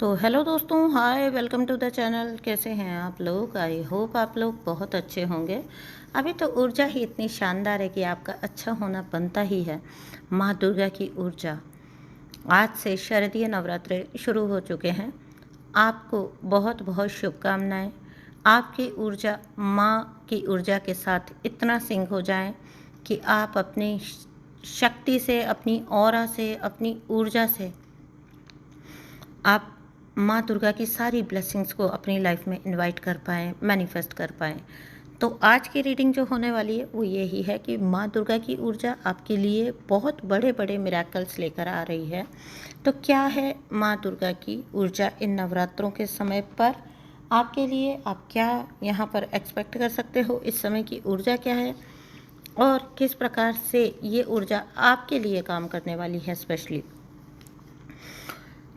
तो हेलो दोस्तों, हाय, welcome to the channel. कैसे हैं आप लोग? आई होप आप लोग बहुत अच्छे होंगे। अभी तो ऊर्जा ही इतनी शानदार है कि आपका अच्छा होना बनता ही है। माँ दुर्गा की ऊर्जा। आज से शारदीय नवरात्रे शुरू हो चुके हैं। आपको बहुत बहुत शुभकामनाएं। आपकी ऊर्जा माँ की ऊर्जा के साथ इतना सिंक हो जाए कि आप अपनी शक्ति से, अपनी ऑरा से, अपनी ऊर्जा से आप माँ दुर्गा की सारी ब्लेसिंग्स को अपनी लाइफ में इनवाइट कर पाएँ, मैनिफेस्ट कर पाएँ। तो आज की रीडिंग जो होने वाली है वो यही है कि माँ दुर्गा की ऊर्जा आपके लिए बहुत बड़े बड़े मिरेकल्स लेकर आ रही है। तो क्या है माँ दुर्गा की ऊर्जा इन नवरात्रों के समय पर आपके लिए? आप क्या यहाँ पर एक्सपेक्ट कर सकते हो? इस समय की ऊर्जा क्या है और किस प्रकार से ये ऊर्जा आपके लिए काम करने वाली है स्पेशली?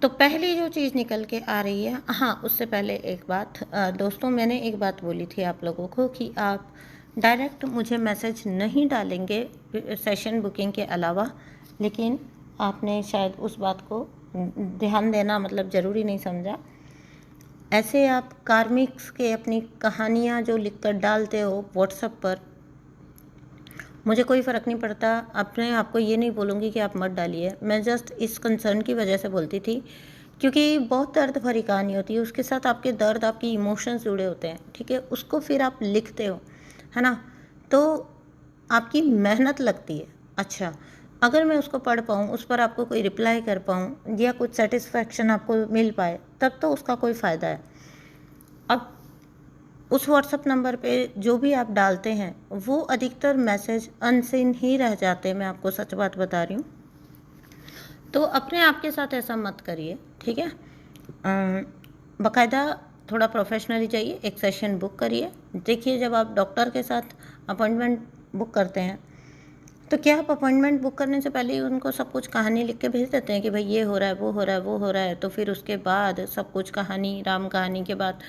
तो पहली जो चीज़ निकल के आ रही है, हाँ, उससे पहले एक बात, दोस्तों, मैंने एक बात बोली थी आप लोगों को कि आप डायरेक्ट मुझे मैसेज नहीं डालेंगे सेशन बुकिंग के अलावा, लेकिन आपने शायद उस बात को ध्यान देना मतलब ज़रूरी नहीं समझा। ऐसे आप कार्मिक्स के अपनी कहानियाँ जो लिख कर डालते हो व्हाट्सएप पर, मुझे कोई फ़र्क नहीं पड़ता। अपने आपको ये नहीं बोलूँगी कि आप मत डालिए। मैं जस्ट इस कंसर्न की वजह से बोलती थी क्योंकि बहुत दर्द भरी कहानी होती है, उसके साथ आपके दर्द, आपकी इमोशंस जुड़े होते हैं, ठीक है? उसको फिर आप लिखते हो, है ना? तो आपकी मेहनत लगती है। अच्छा, अगर मैं उसको पढ़ पाऊँ, उस पर आपको कोई रिप्लाई कर पाऊँ या कुछ सेटिस्फैक्शन आपको मिल पाए, तब तो उसका कोई फ़ायदा है। अब उस व्हाट्सएप नंबर पे जो भी आप डालते हैं वो अधिकतर मैसेज अनसीन ही रह जाते हैं, मैं आपको सच बात बता रही हूँ। तो अपने आप के साथ ऐसा मत करिए, ठीक है? बाकायदा थोड़ा प्रोफेशनली जाइए, एक सेशन बुक करिए। देखिए, जब आप डॉक्टर के साथ अपॉइंटमेंट बुक करते हैं तो क्या आप अपॉइंटमेंट बुक करने से पहले ही उनको सब कुछ कहानी लिख के भेज देते हैं कि भाई ये हो रहा है, वो हो रहा है, वो हो रहा है, तो फिर उसके बाद सब कुछ कहानी, राम कहानी के बाद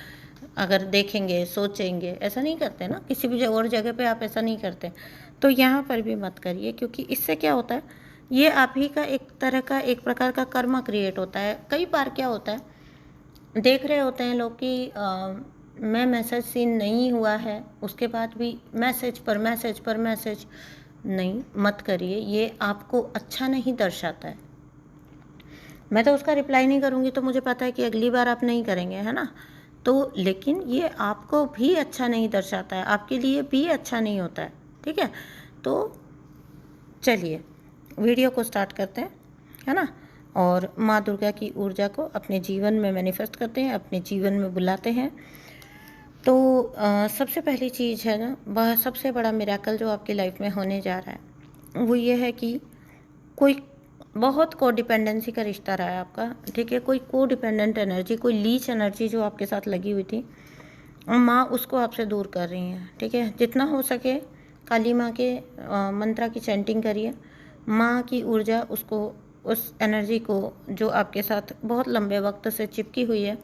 अगर देखेंगे, सोचेंगे? ऐसा नहीं करते ना, किसी भी और जगह पे आप ऐसा नहीं करते। तो यहाँ पर भी मत करिए, क्योंकि इससे क्या होता है, ये आप ही का एक तरह का, एक प्रकार का कर्मा क्रिएट होता है। कई बार क्या होता है, देख रहे होते हैं लोग कि मैं मैसेज सीन नहीं हुआ है, उसके बाद भी मैसेज पर मैसेज पर मैसेज। नहीं, मत करिए, ये आपको अच्छा नहीं दर्शाता है। मैं तो उसका रिप्लाई नहीं करूँगी, तो मुझे पता है कि अगली बार आप नहीं करेंगे, है ना? तो लेकिन ये आपको भी अच्छा नहीं दर्शाता है, आपके लिए भी अच्छा नहीं होता है, ठीक है? तो चलिए वीडियो को स्टार्ट करते हैं, है ना? और माँ दुर्गा की ऊर्जा को अपने जीवन में मैनिफेस्ट करते हैं, अपने जीवन में बुलाते हैं। तो सबसे पहली चीज़ है ना, वह सबसे बड़ा मिरेकल जो आपकी लाइफ में होने जा रहा है वो ये है कि कोई बहुत कोडिपेंडेंसी का रिश्ता रहा है आपका, ठीक है? कोई कोडिपेंडेंट एनर्जी, कोई लीच एनर्जी जो आपके साथ लगी हुई थी, माँ उसको आपसे दूर कर रही हैं, ठीक है? जितना हो सके काली माँ के मंत्रा की चैंटिंग करिए। माँ की ऊर्जा उसको, उस एनर्जी को जो आपके साथ बहुत लंबे वक्त से चिपकी हुई है,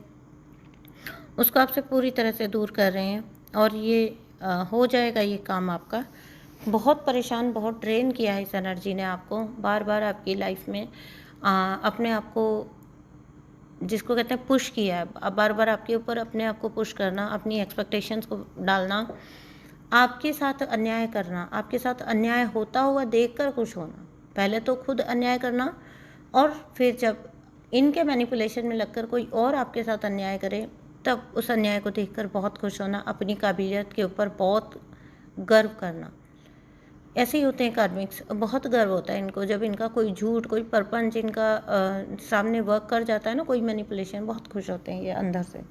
उसको आपसे पूरी तरह से दूर कर रहे हैं। और ये हो जाएगा ये काम आपका। बहुत परेशान, बहुत ड्रेन किया है इस एनर्जी ने आपको, बार बार आपकी लाइफ में अपने आप को, जिसको कहते हैं पुश किया है, अब बार बार आपके ऊपर अपने आप को पुश करना, अपनी एक्सपेक्टेशंस को डालना, आपके साथ अन्याय करना, आपके साथ अन्याय होता हुआ देखकर खुश होना। पहले तो खुद अन्याय करना, और फिर जब इनके मैनिपुलेशन में लगकर कोई और आपके साथ अन्याय करे, तब उस अन्याय को देखकर बहुत खुश होना, अपनी काबिलियत के ऊपर बहुत गर्व करना। ऐसे ही होते हैं कार्मिक्स, बहुत गर्व होता है इनको जब इनका कोई झूठ, कोई परपंच इनका सामने वर्क कर जाता है ना, कोई मैनिपुलेशन, बहुत खुश होते हैं ये अंदर से।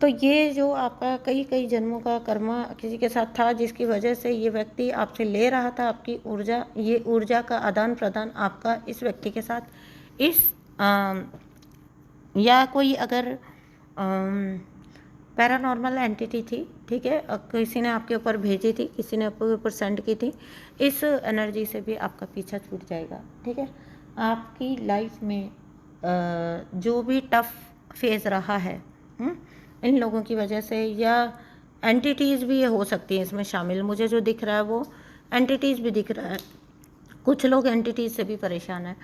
तो ये जो आपका कई कई जन्मों का कर्मा किसी के साथ था, जिसकी वजह से ये व्यक्ति आपसे ले रहा था आपकी ऊर्जा, ये ऊर्जा का आदान प्रदान आपका इस व्यक्ति के साथ, इस या कोई अगर पैरानॉर्मल एंटिटी थी, ठीक है, किसी ने आपके ऊपर भेजी थी, किसी ने आपके ऊपर सेंड की थी, इस एनर्जी से भी आपका पीछा छूट जाएगा, ठीक है? आपकी लाइफ में जो भी टफ फेज रहा है, इन लोगों की वजह से, या एंटिटीज़ भी ये हो सकती हैं इसमें शामिल, मुझे जो दिख रहा है वो एंटिटीज़ भी दिख रहा है, कुछ लोग एंटिटीज़ से भी परेशान हैं।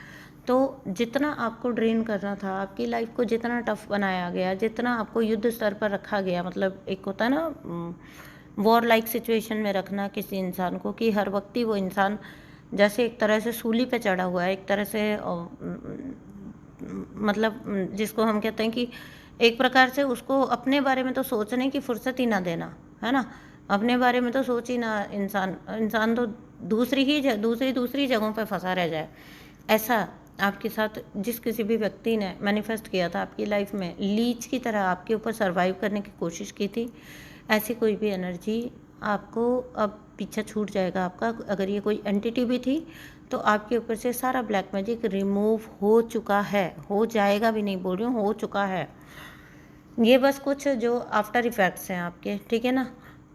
तो जितना आपको ड्रेन करना था, आपकी लाइफ को जितना टफ बनाया गया, जितना आपको युद्ध स्तर पर रखा गया, मतलब एक होता है ना वॉर लाइक सिचुएशन में रखना किसी इंसान को, कि हर वक्त ही वो इंसान जैसे एक तरह से सूली पे चढ़ा हुआ है, एक तरह से मतलब जिसको हम कहते हैं कि एक प्रकार से उसको अपने बारे में तो सोचने की फुर्सत ही ना देना, है ना। अपने बारे में तो सोच ही ना इंसान तो दूसरी जगहों पे फंसा रह जाए। ऐसा आपके साथ जिस किसी भी व्यक्ति ने मैनिफेस्ट किया था आपकी लाइफ में, लीच की तरह आपके ऊपर सर्वाइव करने की कोशिश की थी, ऐसी कोई भी एनर्जी आपको अब पीछा छूट जाएगा आपका। अगर ये कोई एंटिटी भी थी तो आपके ऊपर से सारा ब्लैक मैजिक रिमूव हो चुका है, हो जाएगा भी नहीं बोल रही हूँ, हो चुका है। ये बस कुछ जो आफ्टर इफ़ेक्ट्स हैं आपके, ठीक है ना।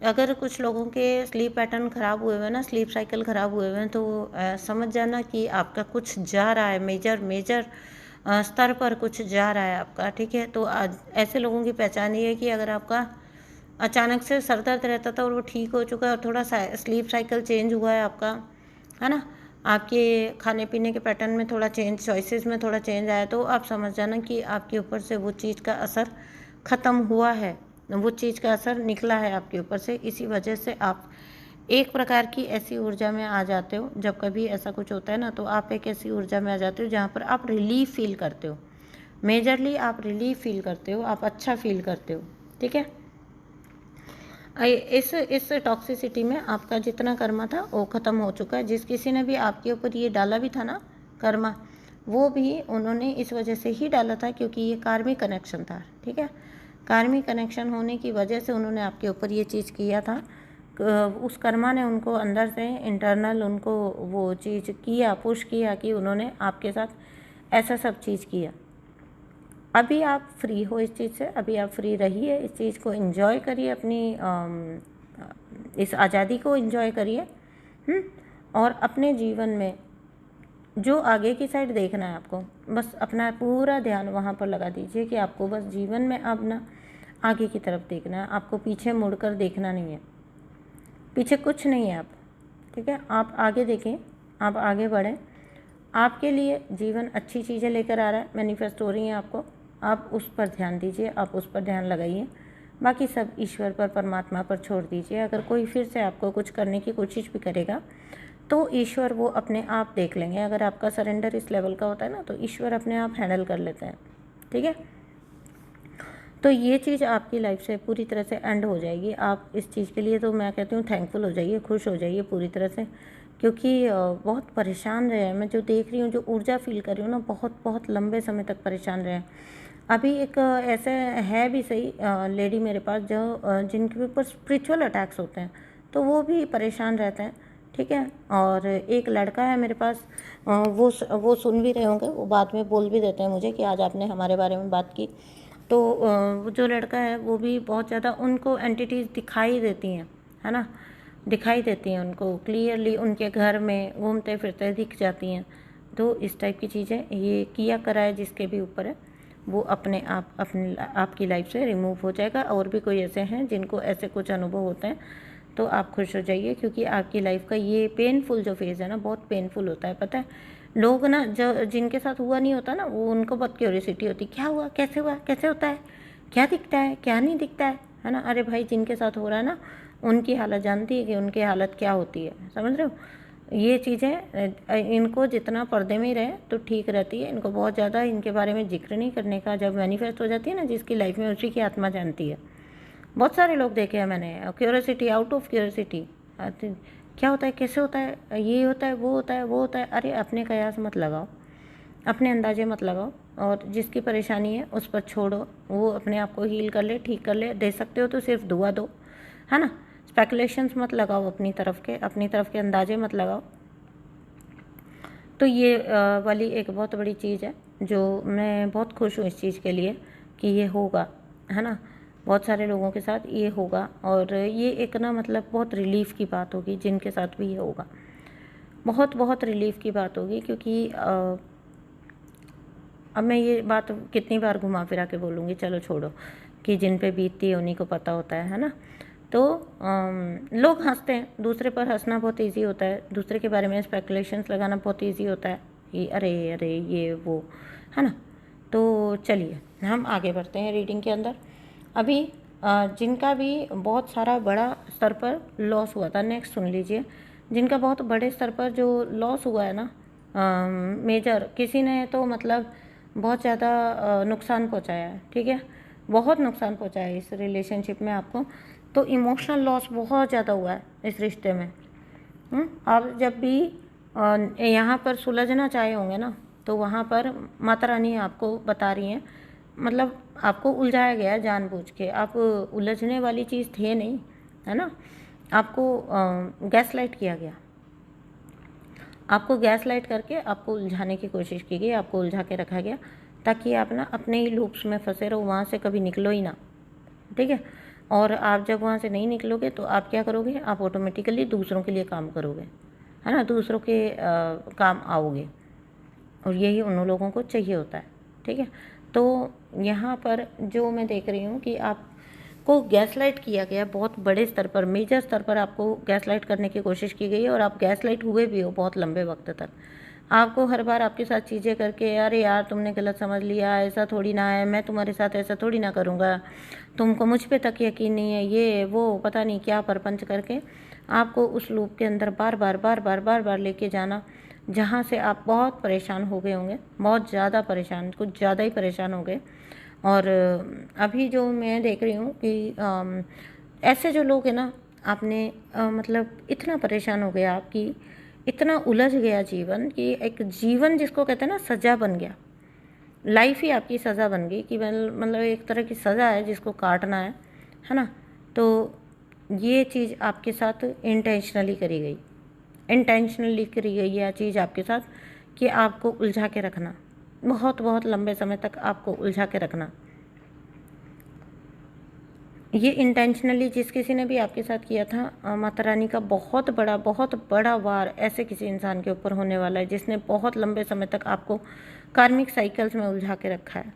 अगर कुछ लोगों के स्लीप पैटर्न ख़राब हुए हुए हैं ना, स्लीप साइकिल ख़राब हुए हुए हैं, तो समझ जाना कि आपका कुछ जा रहा है, मेजर स्तर पर कुछ जा रहा है आपका, ठीक है। तो आज ऐसे लोगों की पहचान ये है कि अगर आपका अचानक से सर दर्द रहता था और वो ठीक हो चुका है, और थोड़ा स्लीप साइकिल चेंज हुआ है आपका, है ना, आपके खाने पीने के पैटर्न में थोड़ा चेंज, चॉइसेस में थोड़ा चेंज आया, तो आप समझ जाना कि आपके ऊपर से वो चीज़ का असर ख़त्म हुआ है, वो चीज़ का असर निकला है आपके ऊपर से। इसी वजह से आप एक प्रकार की ऐसी ऊर्जा में आ जाते हो, जब कभी ऐसा कुछ होता है ना, तो आप एक ऐसी ऊर्जा में आ जाते हो जहाँ पर आप रिलीफ फील करते हो, मेजरली आप रिलीफ फील करते हो, आप अच्छा फील करते हो, ठीक है। इस टॉक्सिसिटी में आपका जितना कर्मा था वो ख़त्म हो चुका है। जिस किसी ने भी आपके ऊपर ये डाला भी था ना कर्मा, वो भी उन्होंने इस वजह से ही डाला था क्योंकि ये कार्मिक कनेक्शन था, ठीक है। कार्मिक कनेक्शन होने की वजह से उन्होंने आपके ऊपर ये चीज़ किया था। उस कर्मा ने उनको अंदर से इंटरनल उनको वो चीज़ किया, पुश किया कि उन्होंने आपके साथ ऐसा सब चीज़ किया। अभी आप फ्री हो इस चीज़ से, अभी आप फ्री रहिए, इस चीज़ को एंजॉय करिए, अपनी इस आज़ादी को एंजॉय करिए, और अपने जीवन में जो आगे की साइड देखना है आपको, बस अपना पूरा ध्यान वहाँ पर लगा दीजिए कि आपको बस जीवन में अब ना आगे की तरफ देखना है, आपको पीछे मुड़कर देखना नहीं है, पीछे कुछ नहीं है आप, ठीक है। आप आगे देखें, आप आगे बढ़ें, आपके लिए जीवन अच्छी चीज़ें लेकर आ रहा है, मैनिफेस्ट हो रही हैं आपको, आप उस पर ध्यान दीजिए, आप उस पर ध्यान लगाइए, बाकी सब ईश्वर पर, परमात्मा पर छोड़ दीजिए। अगर कोई फिर से आपको कुछ करने की कोशिश भी करेगा तो ईश्वर वो अपने आप देख लेंगे। अगर आपका सरेंडर इस लेवल का होता है ना, तो ईश्वर अपने आप हैंडल कर लेते हैं, ठीक है। तो ये चीज़ आपकी लाइफ से पूरी तरह से एंड हो जाएगी। आप इस चीज़ के लिए तो मैं कहती हूँ थैंकफुल हो जाइए, खुश हो जाइए पूरी तरह से, क्योंकि बहुत परेशान रहे हैं। मैं जो देख रही हूँ, जो ऊर्जा फील कर रही हूँ ना, बहुत बहुत लंबे समय तक परेशान रहे हैं। अभी एक ऐसे है भी सही लेडी मेरे पास जो जिनके ऊपर स्पिरिचुअल अटैक्स होते हैं, तो वो भी परेशान रहते हैं, ठीक है। और एक लड़का है मेरे पास, वो सुन भी रहे होंगे, वो बाद में बोल भी देते हैं मुझे कि आज आपने हमारे बारे में बात की। तो वो जो लड़का है वो भी बहुत ज़्यादा उनको एंटिटीज़ दिखाई देती हैं, है ना, दिखाई देती हैं उनको क्लियरली, उनके घर में घूमते फिरते दिख जाती हैं। तो इस टाइप की चीज़ें ये किया करा है जिसके भी ऊपर है, वो अपने आप आपकी लाइफ से रिमूव हो जाएगा। और भी कोई ऐसे हैं जिनको ऐसे कुछ अनुभव होते हैं, तो आप खुश हो जाइए, क्योंकि आपकी लाइफ का ये पेनफुल जो फेज़ है ना, बहुत पेनफुल होता है, पता है। लोग ना जो जिनके साथ हुआ नहीं होता ना, वो उनको बहुत क्यूरियोसिटी होती, क्या हुआ, कैसे हुआ, कैसे होता है, क्या दिखता है, क्या नहीं दिखता है ना। अरे भाई, जिनके साथ हो रहा है ना, उनकी हालत जानती है कि उनकी हालत क्या होती है, समझ रहे हो। ये चीज़ें इनको जितना पर्दे में ही रहे तो ठीक रहती है। इनको बहुत ज़्यादा इनके बारे में जिक्र नहीं करने का। जब मैनिफेस्ट हो जाती है ना जिसकी लाइफ में, उसी की आत्मा जानती है। बहुत सारे लोग देखे हैं मैंने, क्यूरियोसिटी, आउट ऑफ क्यूरियोसिटी, क्या होता है, कैसे होता है, ये होता है, वो होता है, वो होता है। अरे अपने कयास मत लगाओ, अपने अंदाजे मत लगाओ, और जिसकी परेशानी है उस पर छोड़ो, वो अपने आप को हील कर ले, ठीक कर ले। दे सकते हो तो सिर्फ दुआ दो, है ना। स्पेकुलेशंस मत लगाओ अपनी तरफ के अंदाजे मत लगाओ। तो ये वाली एक बहुत बड़ी चीज़ है जो मैं बहुत खुश हूँ इस चीज़ के लिए कि ये होगा, है ना। बहुत सारे लोगों के साथ ये होगा, और ये एक ना मतलब बहुत रिलीफ़ की बात होगी जिनके साथ भी ये होगा, बहुत बहुत रिलीफ़ की बात होगी। क्योंकि अब मैं ये बात कितनी बार घुमा फिरा के बोलूँगी, चलो छोड़ो, कि जिन पे बीतती है उन्हीं को पता होता है ना। तो लोग हंसते हैं, दूसरे पर हंसना बहुत इजी होता है, दूसरे के बारे में स्पेकुलेशंस लगाना बहुत इजी होता है, कि अरे अरे ये वो, है ना। तो चलिए हम आगे बढ़ते हैं रीडिंग के अंदर। अभी जिनका भी बहुत सारा बड़ा स्तर पर लॉस हुआ था, नेक्स्ट सुन लीजिए। जिनका बहुत बड़े स्तर पर जो लॉस हुआ है ना, मेजर, किसी ने तो मतलब बहुत ज़्यादा नुकसान पहुंचाया है, ठीक है, बहुत नुकसान पहुंचाया है इस रिलेशनशिप में आपको। तो इमोशनल लॉस बहुत ज़्यादा हुआ है इस रिश्ते में। आप जब भी यहाँ पर सुलझना चाहे होंगे ना, तो वहाँ पर माता रानी आपको बता रही हैं, मतलब आपको उलझाया गया है जानबूझ के, आप उलझने वाली चीज़ थे नहीं, है ना। आपको गैस लाइट किया गया, आपको गैस लाइट करके आपको उलझाने की कोशिश की गई, आपको उलझा के रखा गया ताकि आप ना अपने ही लूप्स में फंसे रहो, वहाँ से कभी निकलो ही ना, ठीक है। और आप जब वहाँ से नहीं निकलोगे तो आप क्या करोगे, आप ऑटोमेटिकली दूसरों के लिए काम करोगे, है ना, दूसरों के काम आओगे, और यही उन लोगों को चाहिए होता है, ठीक है। तो यहाँ पर जो मैं देख रही हूँ कि आपको गैसलाइट किया गया, बहुत बड़े स्तर पर, मेजर स्तर पर आपको गैसलाइट करने की कोशिश की गई है, और आप गैसलाइट हुए भी हो बहुत लंबे वक्त तक। आपको हर बार आपके साथ चीज़ें करके, अरे यार तुमने गलत समझ लिया, ऐसा थोड़ी ना है, मैं तुम्हारे साथ ऐसा थोड़ी ना करूँगा, तुमको मुझ पे तक यकीन नहीं है, ये वो पता नहीं क्या परपंच करके आपको उस लूप के अंदर बार बार बार बार बार बार लेके जाना, जहाँ से आप बहुत परेशान हो गए होंगे, बहुत ज़्यादा परेशान, कुछ ज़्यादा ही परेशान हो गए। और अभी जो मैं देख रही हूँ कि ऐसे जो लोग हैं ना, आपने मतलब इतना परेशान हो गया आपकी, इतना उलझ गया जीवन कि एक जीवन जिसको कहते हैं ना सज़ा बन गया, लाइफ ही आपकी सज़ा बन गई कि मतलब एक तरह की सज़ा है जिसको काटना है ना। तो ये चीज़ आपके साथ इंटेंशनली करी गई, इंटेंशनली करी गई यह चीज़ आपके साथ कि आपको उलझा के रखना, बहुत बहुत लंबे समय तक आपको उलझा के रखना। ये इंटेंशनली जिस किसी ने भी आपके साथ किया था, माता रानी का बहुत बड़ा वार ऐसे किसी इंसान के ऊपर होने वाला है जिसने बहुत लंबे समय तक आपको कार्मिक साइकिल्स में उलझा के रखा है।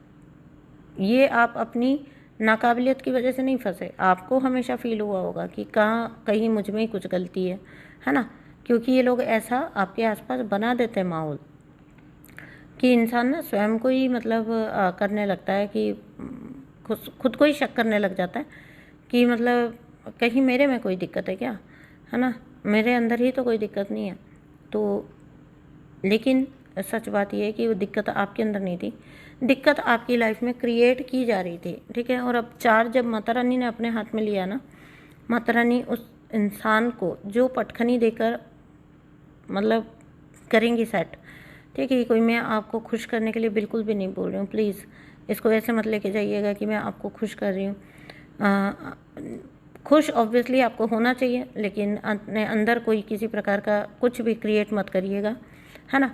ये आप अपनी नाकाबिलियत की वजह से नहीं फंसे, आपको हमेशा फील हुआ होगा कि कहीं मुझ में ही कुछ गलती है ना। क्योंकि ये लोग ऐसा आपके आसपास बना देते हैं माहौल कि इंसान ना स्वयं को ही मतलब करने लगता है कि खुद को ही शक करने लग जाता है कि मतलब कहीं मेरे में कोई दिक्कत है क्या, है ना, मेरे अंदर ही तो कोई दिक्कत नहीं है। तो लेकिन सच बात यह है कि वो दिक्कत आपके अंदर नहीं थी, दिक्कत आपकी लाइफ में क्रिएट की जा रही थी, ठीक है। और अब चार जब माता रानी ने अपने हाथ में लिया ना, माता रानी उस इंसान को जो पटखनी देकर मतलब करेंगी सेट, ठीक है। कोई मैं आपको खुश करने के लिए बिल्कुल भी नहीं बोल रही हूँ, प्लीज़ इसको ऐसे मत लेके जाइएगा कि मैं आपको खुश कर रही हूँ। खुश ऑब्वियसली आपको होना चाहिए, लेकिन अपने अंदर कोई किसी प्रकार का कुछ भी क्रिएट मत करिएगा, है ना।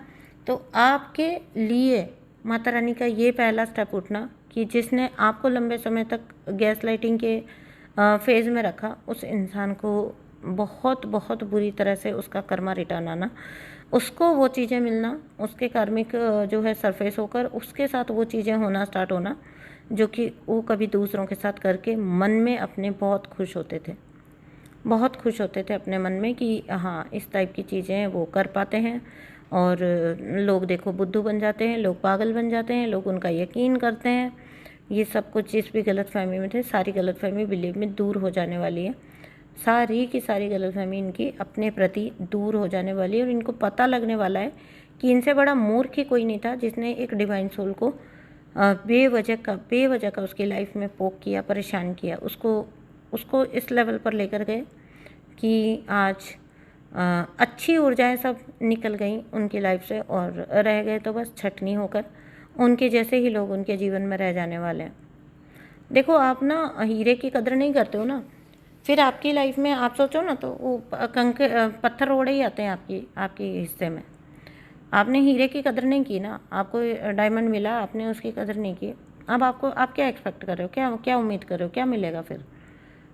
तो आपके लिए माता रानी का ये पहला स्टेप उठना कि जिसने आपको लंबे समय तक गैस लाइटिंग के फेज़ में रखा, उस इंसान को बहुत बहुत बुरी तरह से उसका कर्मा रिटर्न आना, उसको वो चीज़ें मिलना, उसके कार्मिक जो है सरफेस होकर उसके साथ वो चीज़ें होना स्टार्ट होना जो कि वो कभी दूसरों के साथ करके मन में अपने बहुत खुश होते थे, बहुत खुश होते थे अपने मन में कि हाँ इस टाइप की चीज़ें वो कर पाते हैं। और लोग देखो बुद्धू बन जाते हैं, लोग पागल बन जाते हैं, लोग उनका यकीन करते हैं। ये सब कुछ जिस भी गलतफहमी में थे, सारी गलतफहमी बिलीव में दूर हो जाने वाली है, सारी की सारी गलतफहमी इनकी अपने प्रति दूर हो जाने वाली है। और इनको पता लगने वाला है कि इनसे बड़ा मूर्ख ही कोई नहीं था जिसने एक डिवाइन सोल को बेवजह का उसकी लाइफ में पोक किया, परेशान किया, उसको इस लेवल पर लेकर गए कि आज अच्छी ऊर्जाएं सब निकल गई उनकी लाइफ से, और रह गए तो बस छटनी होकर उनके जैसे ही लोग उनके जीवन में रह जाने वाले हैं। देखो आप ना हीरे की कदर नहीं करते हो ना, फिर आपकी लाइफ में आप सोचो ना तो वो पत्थर रोड़े ही आते हैं आपके हिस्से में। आपने हीरे की कदर नहीं की ना, आपको डायमंड मिला, आपने उसकी कदर नहीं की। अब आप क्या एक्सपेक्ट कर रहे हो, क्या उम्मीद कर रहे हो, क्या मिलेगा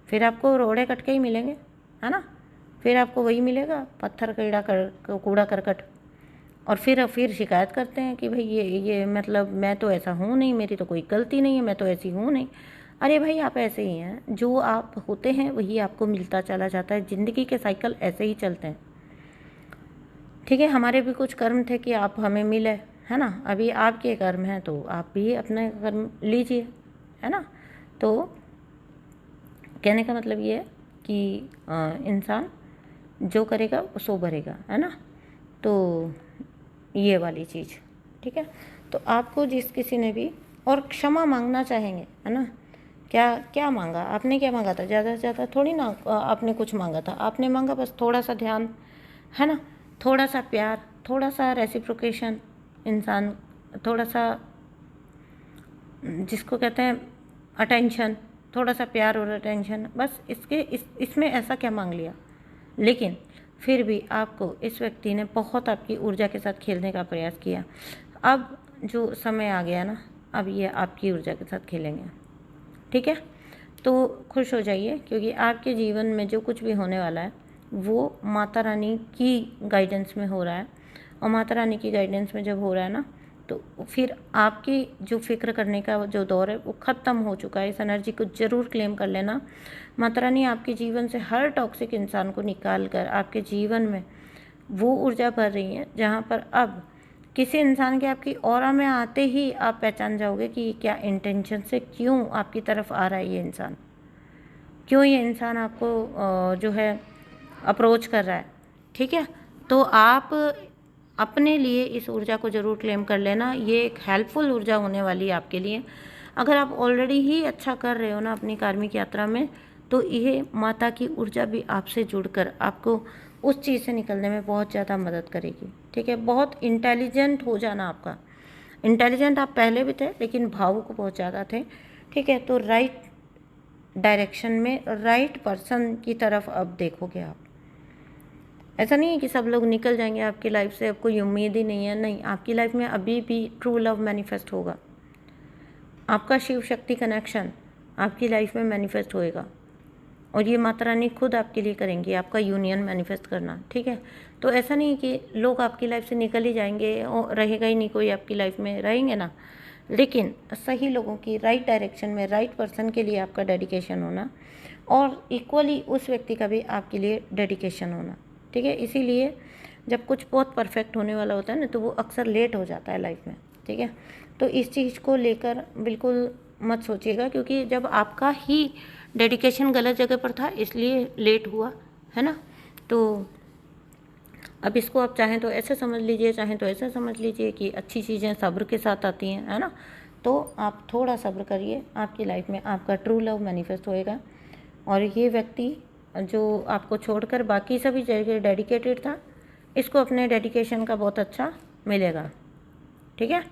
फिर आपको रोड़े कटके ही मिलेंगे, है ना। फिर आपको वही मिलेगा, पत्थर कूड़ा करकट। और फिर शिकायत करते हैं कि भाई ये मतलब मैं तो ऐसा हूँ नहीं, मेरी तो कोई गलती नहीं है, मैं तो ऐसी हूँ नहीं। अरे भाई आप ऐसे ही हैं, जो आप होते हैं वही आपको मिलता चला जाता है, ज़िंदगी के साइकिल ऐसे ही चलते हैं, ठीक है, हमारे भी कुछ कर्म थे कि आप हमें मिले, है ना। अभी आपके कर्म हैं तो आप भी अपने कर्म लीजिए, है ना। तो कहने का मतलब ये है कि इंसान जो करेगा सो भरेगा, है ना। तो ये वाली चीज़, ठीक है। तो आपको जिस किसी ने भी और क्षमा मांगना चाहेंगे, है ना। क्या क्या मांगा आपने, क्या मांगा था? ज़्यादा से ज़्यादा थोड़ी ना आपने कुछ मांगा था। आपने मांगा बस थोड़ा सा ध्यान, है ना, थोड़ा सा प्यार, थोड़ा सा रेसिप्रोकेशन, इंसान थोड़ा सा जिसको कहते हैं अटेंशन, थोड़ा सा प्यार और अटेंशन, बस इसमें ऐसा क्या मांग लिया। लेकिन फिर भी आपको इस व्यक्ति ने बहुत आपकी ऊर्जा के साथ खेलने का प्रयास किया। अब जो समय आ गया ना, अब ये आपकी ऊर्जा के साथ खेलेंगे, ठीक है। तो खुश हो जाइए, क्योंकि आपके जीवन में जो कुछ भी होने वाला है वो माता रानी की गाइडेंस में हो रहा है। और माता रानी की गाइडेंस में जब हो रहा है ना, तो फिर आपकी जो फिक्र करने का जो दौर है वो ख़त्म हो चुका है। इस एनर्जी को ज़रूर क्लेम कर लेना। माता रानी आपके जीवन से हर टॉक्सिक इंसान को निकाल कर आपके जीवन में वो ऊर्जा भर रही है, जहाँ पर अब किसी इंसान के आपकी ऑरा में आते ही आप पहचान जाओगे कि क्या इंटेंशन से क्यों आपकी तरफ आ रहा है ये इंसान, क्यों ये इंसान आपको जो है अप्रोच कर रहा है, ठीक है। तो आप अपने लिए इस ऊर्जा को ज़रूर क्लेम कर लेना। ये एक हेल्पफुल ऊर्जा होने वाली है आपके लिए। अगर आप ऑलरेडी ही अच्छा कर रहे हो ना अपनी कार्मिक यात्रा में, तो ये माता की ऊर्जा भी आपसे जुड़कर आपको उस चीज़ से निकलने में बहुत ज़्यादा मदद करेगी, ठीक है। बहुत इंटेलिजेंट हो जाना आपका। इंटेलिजेंट आप पहले भी थे, लेकिन भावुक बहुत ज़्यादा थे, ठीक है। तो राइट डायरेक्शन में राइट पर्सन की तरफ अब देखोगे आप। ऐसा नहीं है कि सब लोग निकल जाएंगे आपकी लाइफ से, अब कोई उम्मीद ही नहीं है, नहीं। आपकी लाइफ में अभी भी ट्रू लव मैनिफेस्ट होगा। आपका शिव शक्ति कनेक्शन आपकी लाइफ में मैनिफेस्ट होएगा, और ये माता रानी खुद आपके लिए करेंगी आपका यूनियन मैनिफेस्ट करना, ठीक है। तो ऐसा नहीं कि लोग आपकी लाइफ से निकल ही जाएंगे और रहेगा ही नहीं कोई आपकी लाइफ में, रहेंगे ना। लेकिन सही लोगों की राइट डायरेक्शन में राइट पर्सन के लिए आपका डेडिकेशन होना, और इक्वली उस व्यक्ति का भी आपके लिए डेडिकेशन होना, ठीक है। इसीलिए जब कुछ बहुत परफेक्ट होने वाला होता है ना, तो वो अक्सर लेट हो जाता है लाइफ में, ठीक है। तो इस चीज़ को लेकर बिल्कुल मत सोचिएगा, क्योंकि जब आपका ही डेडिकेशन गलत जगह पर था इसलिए लेट हुआ, है ना। तो अब इसको आप चाहें तो ऐसे समझ लीजिए, चाहें तो ऐसे समझ लीजिए कि अच्छी चीज़ें सब्र के साथ आती हैं, है ना। तो आप थोड़ा सब्र करिए, आपकी लाइफ में आपका ट्रू लव मैनिफेस्ट होएगा। और ये व्यक्ति जो आपको छोड़कर बाकी सभी जगह डेडिकेटेड था, इसको अपने डेडिकेशन का बहुत अच्छा मिलेगा, ठीक है।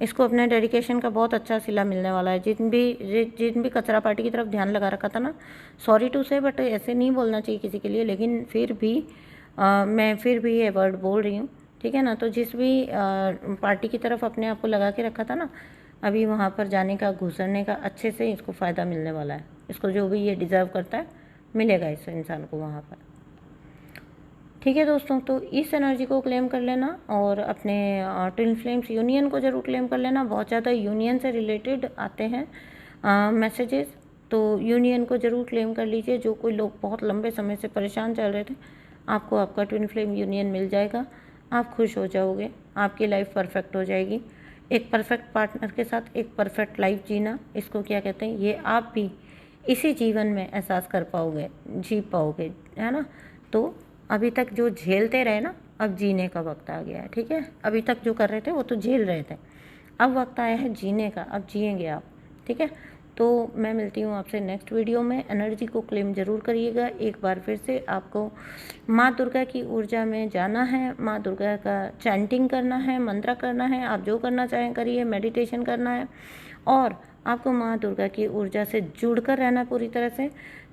इसको अपने डेडिकेशन का बहुत अच्छा सिला मिलने वाला है। जिन भी कचरा पार्टी की तरफ ध्यान लगा रखा था ना, सॉरी टू से, बट ऐसे नहीं बोलना चाहिए किसी के लिए, लेकिन फिर भी मैं फिर भी ये वर्ड बोल रही हूँ, ठीक है ना। तो जिस भी पार्टी की तरफ अपने आप को लगा के रखा था ना, अभी वहाँ पर जाने का, घुसरने का अच्छे से इसको फ़ायदा मिलने वाला है। इसको जो भी ये डिज़र्व करता है मिलेगा इस इंसान को वहाँ पर, ठीक है दोस्तों। तो इस एनर्जी को क्लेम कर लेना, और अपने ट्विन फ्लेम्स यूनियन को ज़रूर क्लेम कर लेना। बहुत ज़्यादा यूनियन से रिलेटेड आते हैं मैसेजेस, तो यूनियन को ज़रूर क्लेम कर लीजिए। जो कोई लोग बहुत लंबे समय से परेशान चल रहे थे, आपको आपका ट्विन फ्लेम यूनियन मिल जाएगा। आप खुश हो जाओगे, आपकी लाइफ परफेक्ट हो जाएगी। एक परफेक्ट पार्टनर के साथ एक परफेक्ट लाइफ जीना, इसको क्या कहते हैं, ये आप भी इसी जीवन में एहसास कर पाओगे, जी पाओगे, है ना। तो अभी तक जो झेलते रहे ना, अब जीने का वक्त आ गया है, ठीक है। अभी तक जो कर रहे थे वो तो झेल रहे थे, अब वक्त आया है जीने का, अब जिएंगे आप, ठीक है। तो मैं मिलती हूँ आपसे नेक्स्ट वीडियो में। एनर्जी को क्लेम ज़रूर करिएगा। एक बार फिर से आपको माँ दुर्गा की ऊर्जा में जाना है, माँ दुर्गा का चैंटिंग करना है, मंत्र करना है, आप जो करना चाहें करिए, मेडिटेशन करना है, और आपको माँ दुर्गा की ऊर्जा से जुड़कर रहना पूरी तरह से।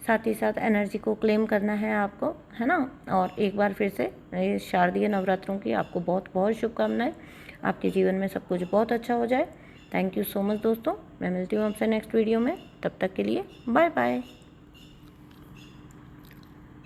साथ ही साथ एनर्जी को क्लेम करना है आपको, है ना। और एक बार फिर से ये शारदीय नवरात्रों की आपको बहुत बहुत शुभकामनाएं। आपके जीवन में सब कुछ बहुत अच्छा हो जाए। थैंक यू सो मच दोस्तों। मैं मिलती हूँ आपसे नेक्स्ट वीडियो में। तब तक के लिए बाय बाय।